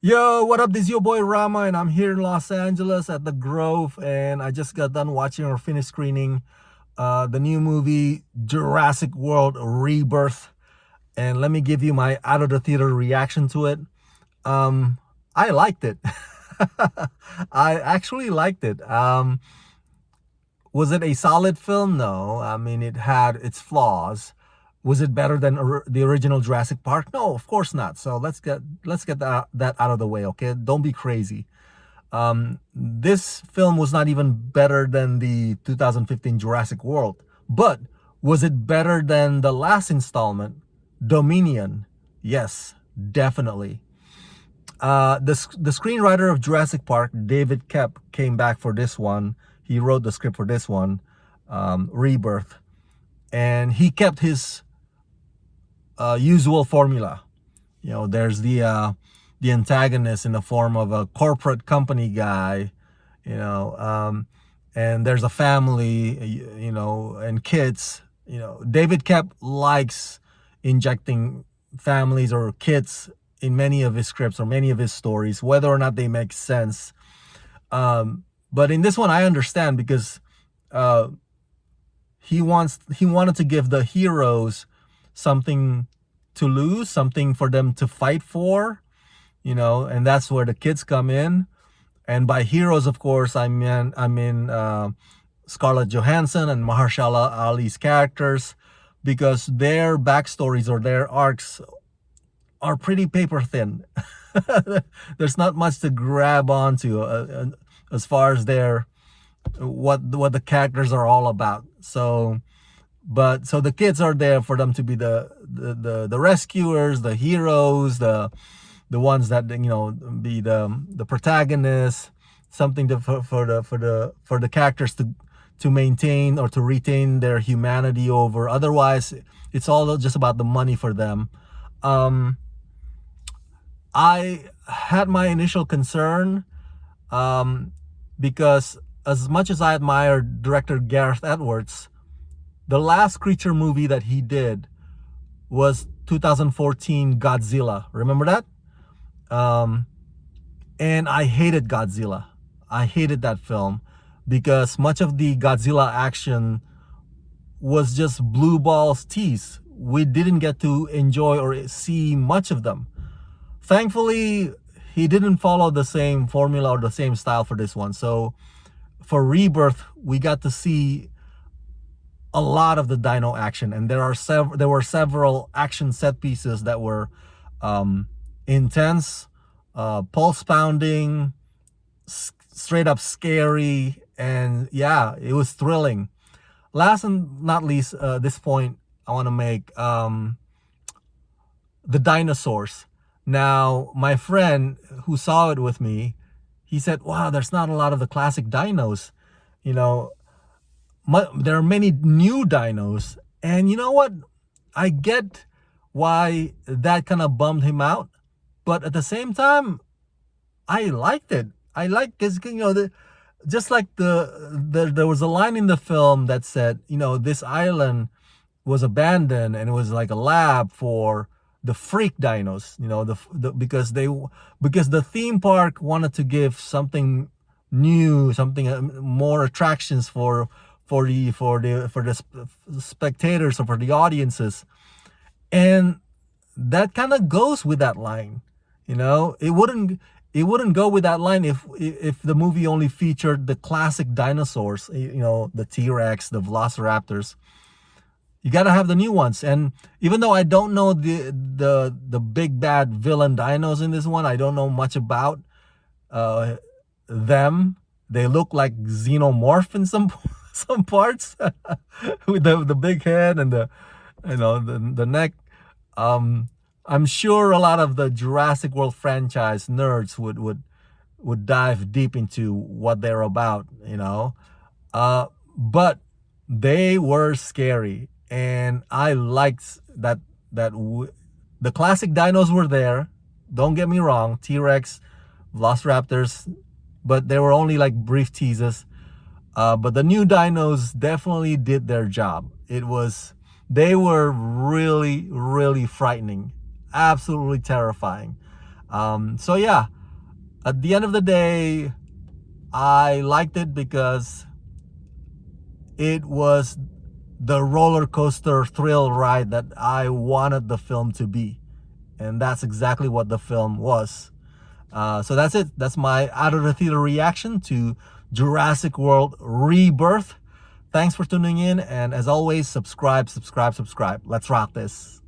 Yo, what up? This is your boy Rama, and I'm here in Los Angeles at the Grove, and I just got done watching or finished screening the new movie Jurassic World Rebirth. And let me give you my out of the theater reaction to it. Um, I liked it. I actually liked it. Was it a solid film? No. I mean, it had its flaws. Was it better than the original Jurassic Park? No, of course not. So let's get that out of the way, okay? Don't be crazy. This film was not even better than the 2015 Jurassic World, but was it better than the last installment, Dominion? Yes, definitely. The screenwriter of Jurassic Park, David Koepp, came back for this one. He wrote the script for this one, Rebirth, and he kept his usual formula. You know, there's the antagonist in the form of a corporate company guy, and there's a family, and kids. David Koepp likes injecting families or kids in many of his scripts or many of his stories, whether or not they make sense. But in this one, I understand because he wanted to give the heroes something to lose, something for them to fight for, and that's where the kids come in. And by heroes, of course, I mean Scarlett Johansson and Mahershala Ali's characters, because their backstories or their arcs are pretty paper thin. There's not much to grab onto as far as what the characters are all about. So the kids are there for them to be the rescuers, the heroes, the ones that be the protagonists, something for the characters to maintain or to retain their humanity over. Otherwise, it's all just about the money for them. I had my initial concern because as much as I admire director Gareth Edwards, the last creature movie that he did was 2014 Godzilla. Remember that? And I hated Godzilla. I hated that film because much of the Godzilla action was just blue balls tease. We didn't get to enjoy or see much of them. Thankfully, he didn't follow the same formula or the same style for this one. So for Rebirth, we got to see a lot of the dino action, and there were several action set pieces that were intense, pulse pounding, straight up scary, and yeah, it was thrilling. Last and not least, this point I want to make, the dinosaurs. Now, my friend who saw it with me, he said, wow, there's not a lot of the classic dinos. There are many new dinos. And you know what? I get why that kind of bummed him out. But at the same time, I liked it. I liked this, just like there was a line in the film that said, this island was abandoned and it was like a lab for the freak dinos, because the theme park wanted to give something new, something more attractions for the spectators or for the audiences, and that kind of goes with that line. It wouldn't go with that line if the movie only featured the classic dinosaurs, the T-Rex, the Velociraptors. You gotta have the new ones. And even though I don't know the big bad villain dinos in this one, I don't know much about them. They look like xenomorph in some parts with the big head and the neck. I'm sure a lot of the Jurassic World franchise nerds would dive deep into what they're about, but they were scary. And I liked that the classic dinos were there. Don't get me wrong, T-Rex, Velociraptors, but they were only like brief teases. But the new dinos definitely did their job. They were really, really frightening, absolutely terrifying. So yeah, At the end of the day, I liked it because it was the roller coaster thrill ride that I wanted the film to be. And that's exactly what the film was. So that's it. That's my out of the theater reaction to Jurassic World Rebirth. Thanks for tuning in. And as always, subscribe. Let's rock this.